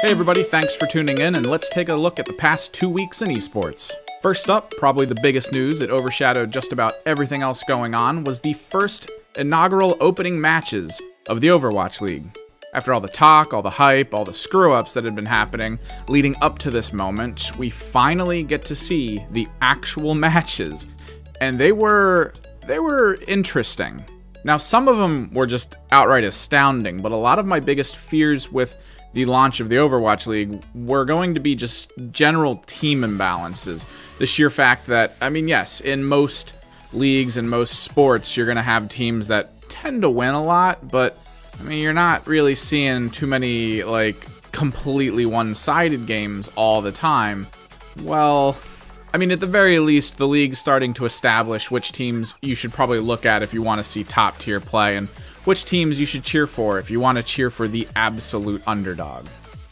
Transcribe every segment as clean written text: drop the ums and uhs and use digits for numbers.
Hey everybody, thanks for tuning in, and let's take a look at the past 2 weeks in esports. First up, probably the biggest news that overshadowed just about everything else going on was the first inaugural opening matches of the Overwatch League. After all the talk, all the hype, all the screw-ups that had been happening leading up to this moment, we finally get to see the actual matches, and they were interesting. Now, some of them were just outright astounding, but a lot of my biggest fears with the launch of the Overwatch League were going to be just general team imbalances. The sheer fact that, I mean, yes, in most leagues and most sports, you're going to have teams that tend to win a lot, but, I mean, you're not really seeing too many, like, completely one-sided games all the time. Well, I mean, at the very least, the league's starting to establish which teams you should probably look at if you want to see top-tier play, and which teams you should cheer for if you want to cheer for the absolute underdog.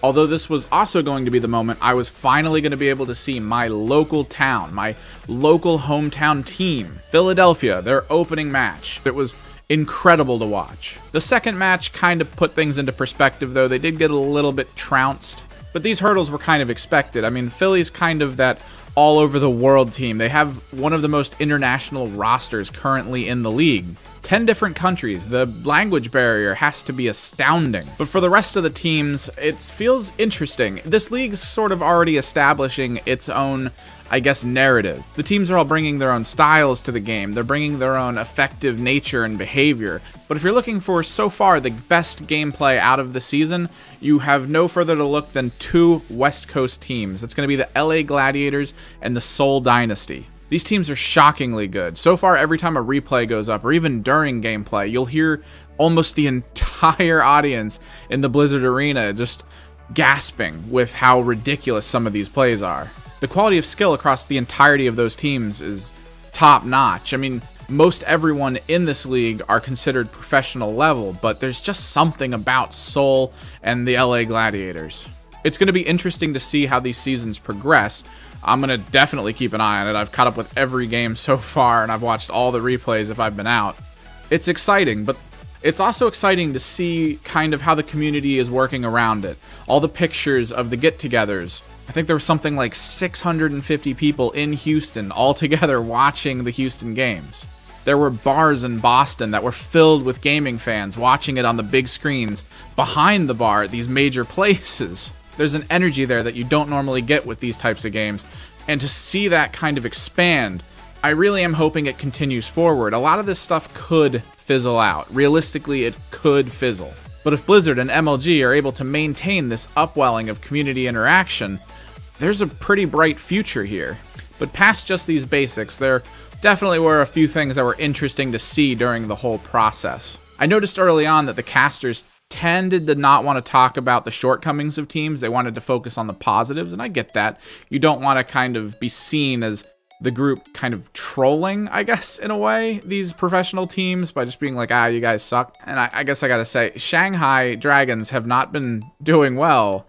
Although this was also going to be the moment I was finally going to be able to see my local town, my local hometown team, Philadelphia, their opening match. It was incredible to watch. The second match kind of put things into perspective, though. They did get a little bit trounced, but these hurdles were kind of expected. I mean, Philly's kind of that all over the world team. They have one of the most international rosters currently in the league. 10 different countries. The language barrier has to be astounding. But for the rest of the teams, it feels interesting. This league's sort of already establishing its own, I guess, narrative. The teams are all bringing their own styles to the game. They're bringing their own effective nature and behavior. But if you're looking for, so far, the best gameplay out of the season, you have no further to look than two West Coast teams. It's going to be the LA Gladiators and the Seoul Dynasty. These teams are shockingly good. So far, every time a replay goes up, or even during gameplay, you'll hear almost the entire audience in the Blizzard Arena just gasping with how ridiculous some of these plays are. The quality of skill across the entirety of those teams is top-notch. I mean, most everyone in this league are considered professional level, but there's just something about Seoul and the LA Gladiators. It's going to be interesting to see how these seasons progress. I'm going to definitely keep an eye on it. I've caught up with every game so far, and I've watched all the replays if I've been out. It's exciting, but it's also exciting to see kind of how the community is working around it. All the pictures of the get-togethers. I think there was something like 650 people in Houston all together watching the Houston games. There were bars in Boston that were filled with gaming fans watching it on the big screens behind the bar at these major places. There's an energy there that you don't normally get with these types of games, and to see that kind of expand, I really am hoping it continues forward. A lot of this stuff could fizzle out. Realistically, it could fizzle. But if Blizzard and MLG are able to maintain this upwelling of community interaction, there's a pretty bright future here. But past just these basics, there definitely were a few things that were interesting to see during the whole process. I noticed early on that the casters tended to not want to talk about the shortcomings of teams. They wanted to focus on the positives, and I get that. You don't want to kind of be seen as the group kind of trolling, I guess, in a way, these professional teams by just being like, ah, you guys suck. And I guess I gotta say, Shanghai Dragons have not been doing well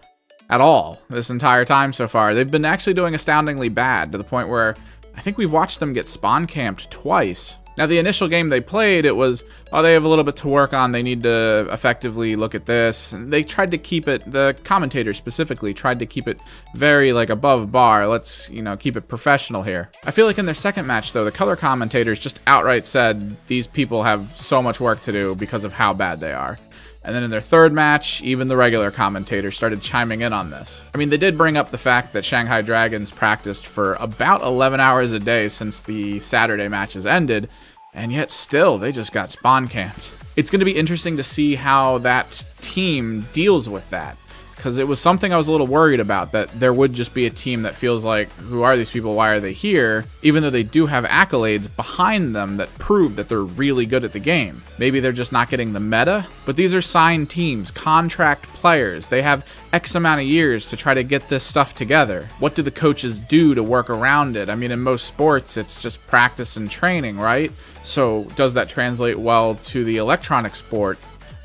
at all this entire time so far. They've been actually doing astoundingly bad, to the point where I think we've watched them get spawn camped twice. Now, the initial game they played, it was, oh, they have a little bit to work on, they need to effectively look at this. And they tried to keep it, the commentators specifically, tried to keep it very, like, above bar. Let's, you know, keep it professional here. I feel like in their second match, though, the color commentators just outright said, these people have so much work to do because of how bad they are. And then in their third match, even the regular commentators started chiming in on this. I mean, they did bring up the fact that Shanghai Dragons practiced for about 11 hours a day since the Saturday matches ended, and yet still, they just got spawn camped. It's going to be interesting to see how that team deals with that, because it was something I was a little worried about, that there would just be a team that feels like, who are these people, why are they here, even though they do have accolades behind them that prove that they're really good at the game. Maybe they're just not getting the meta, but these are signed teams, contract players. They have X amount of years to try to get this stuff together. What do the coaches do to work around it? I mean, in most sports, it's just practice and training, right? So does that translate well to the electronic sport?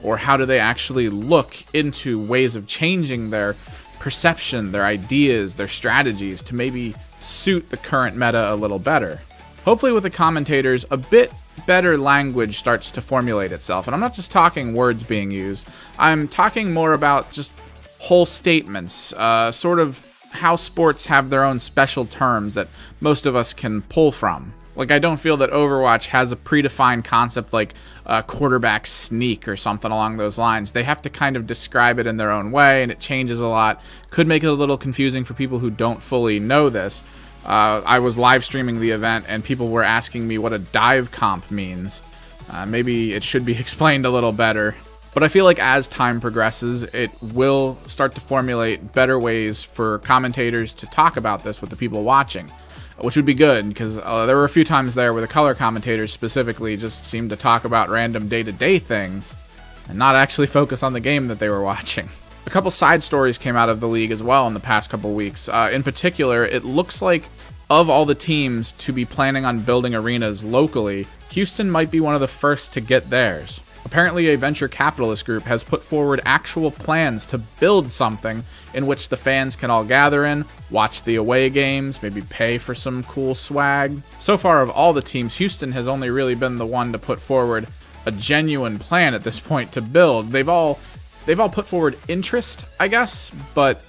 Or how do they actually look into ways of changing their perception, their ideas, their strategies to maybe suit the current meta a little better? Hopefully with the commentators, a bit better language starts to formulate itself. And I'm not just talking words being used. I'm talking more about just whole statements, sort of how sports have their own special terms that most of us can pull from. Like, I don't feel that Overwatch has a predefined concept like a quarterback sneak or something along those lines. They have to kind of describe it in their own way, and it changes a lot. Could make it a little confusing for people who don't fully know this. I was live streaming the event, and people were asking me what a dive comp means. Maybe it should be explained a little better. But I feel like as time progresses, it will start to formulate better ways for commentators to talk about this with the people watching, which would be good, because there were a few times there where the color commentators specifically just seemed to talk about random day-to-day things and not actually focus on the game that they were watching. A couple side stories came out of the league as well in the past couple weeks. In particular, it looks like of all the teams to be planning on building arenas locally, Houston might be one of the first to get theirs. Apparently, a venture capitalist group has put forward actual plans to build something in which the fans can all gather in, watch the away games, maybe pay for some cool swag. So far, of all the teams, Houston has only really been the one to put forward a genuine plan at this point to build. They've all put forward interest, I guess, but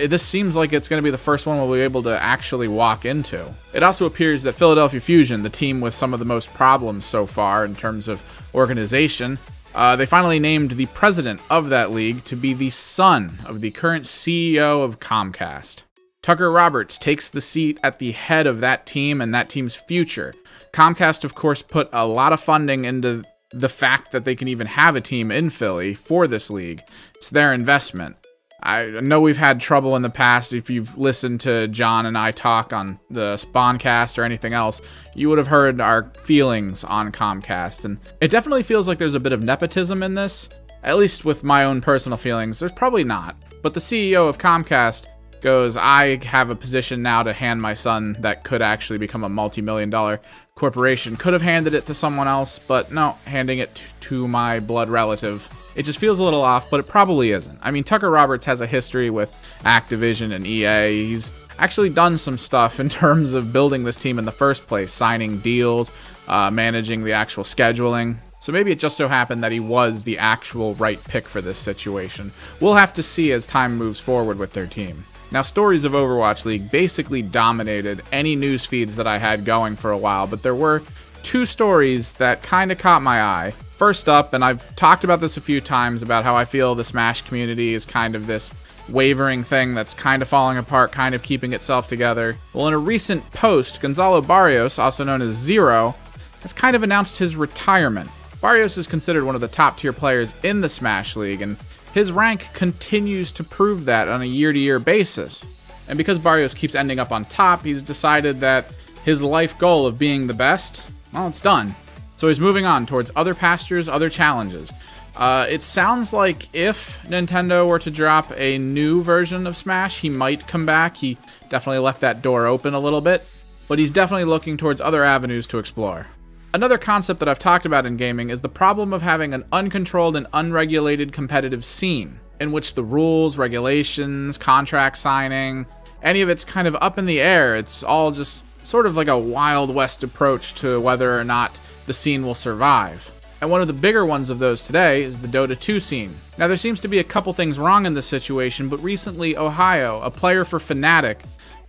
this seems like it's going to be the first one we'll be able to actually walk into. It also appears that Philadelphia Fusion, the team with some of the most problems so far in terms of organization, they finally named the president of that league to be the son of the current CEO of Comcast. Tucker Roberts takes the seat at the head of that team and that team's future. Comcast, of course, put a lot of funding into the fact that they can even have a team in Philly for this league. It's their investment. I know we've had trouble in the past. If you've listened to John and I talk on the Spawncast or anything else, you would have heard our feelings on Comcast. And it definitely feels like there's a bit of nepotism in this. At least with my own personal feelings, there's probably not. But the CEO of Comcast goes, I have a position now to hand my son that could actually become a multi-million-dollar corporation. Could have handed it to someone else, but no, handing it to my blood relative. It just feels a little off, but it probably isn't. I mean, Tucker Roberts has a history with Activision and EA. He's actually done some stuff in terms of building this team in the first place, signing deals, managing the actual scheduling. So maybe it just so happened that he was the actual right pick for this situation. We'll have to see as time moves forward with their team. Now, stories of Overwatch League basically dominated any news feeds that I had going for a while, but there were two stories that kind of caught my eye. First up, and I've talked about this a few times about how I feel the Smash community is kind of this wavering thing that's kind of falling apart, kind of keeping itself together. Well, in a recent post, Gonzalo Barrios, also known as Zero, has kind of announced his retirement. Barrios is considered one of the top-tier players in the Smash League, and his rank continues to prove that on a year-to-year basis. And because Barrios keeps ending up on top, he's decided that his life goal of being the best, well, it's done. So he's moving on towards other pastures, other challenges. It sounds like if Nintendo were to drop a new version of Smash, he might come back. He definitely left that door open a little bit, but he's definitely looking towards other avenues to explore. Another concept that I've talked about in gaming is the problem of having an uncontrolled and unregulated competitive scene, in which the rules, regulations, contract signing, any of it's kind of up in the air. It's all just sort of like a Wild West approach to whether or not the scene will survive. And one of the bigger ones of those today is the Dota 2 scene. Now, there seems to be a couple things wrong in this situation, but recently Ohaiyo, a player for Fnatic,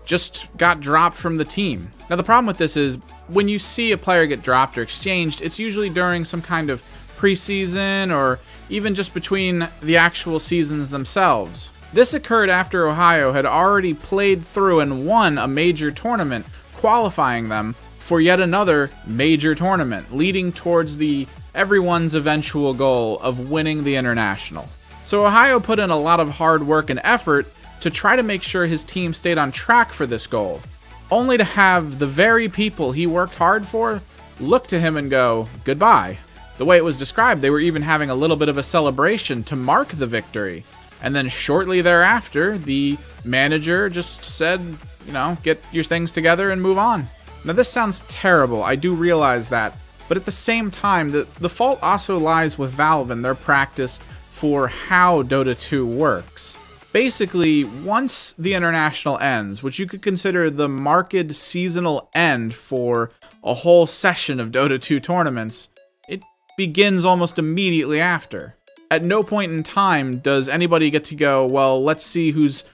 just got dropped from the team. Now, the problem with this is when you see a player get dropped or exchanged, it's usually during some kind of preseason or even just between the actual seasons themselves. This occurred after Ohaiyo had already played through and won a major tournament, qualifying them for yet another major tournament, leading towards everyone's eventual goal of winning the International. So Ohaiyo put in a lot of hard work and effort to try to make sure his team stayed on track for this goal, only to have the very people he worked hard for look to him and go, goodbye. The way it was described, they were even having a little bit of a celebration to mark the victory. And then shortly thereafter, the manager just said, you know, get your things together and move on. Now, this sounds terrible, I do realize that, but at the same time, the fault also lies with Valve and their practice for how Dota 2 works. Basically, once the International ends, which you could consider the marked seasonal end for a whole session of Dota 2 tournaments, it begins almost immediately after. at no point in time does anybody get to go, well, let's see who's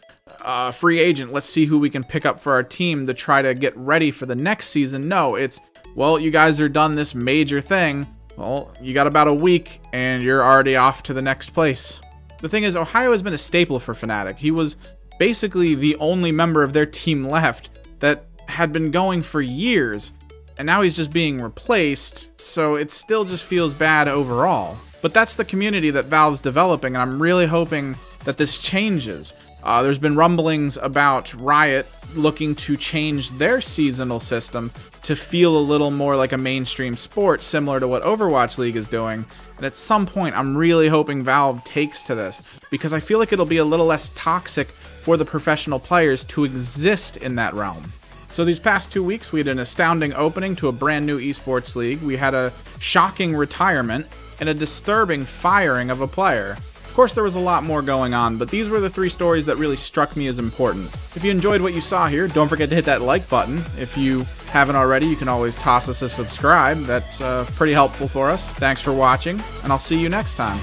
free agent. Let's see who we can pick up for our team to try to get ready for the next season. No, it's, well, you guys are done this major thing. Well, you got about a week and you're already off to the next place. The thing is, Ohaiyo has been a staple for Fnatic. He was basically the only member of their team left that had been going for years, and now he's just being replaced, so it still just feels bad overall. But that's the community that Valve's developing, and I'm really hoping that this changes. There's been rumblings about Riot looking to change their seasonal system to feel a little more like a mainstream sport, similar to what Overwatch League is doing. And at some point, I'm really hoping Valve takes to this, because I feel like it'll be a little less toxic for the professional players to exist in that realm. So these past 2 weeks, we had an astounding opening to a brand new esports league. We had a shocking retirement and a disturbing firing of a player. Of course, there was a lot more going on, but these were the 3 stories that really struck me as important. If you enjoyed what you saw here, don't forget to hit that like button. If you haven't already, you can always toss us a subscribe. That's pretty helpful for us. Thanks for watching, and I'll see you next time.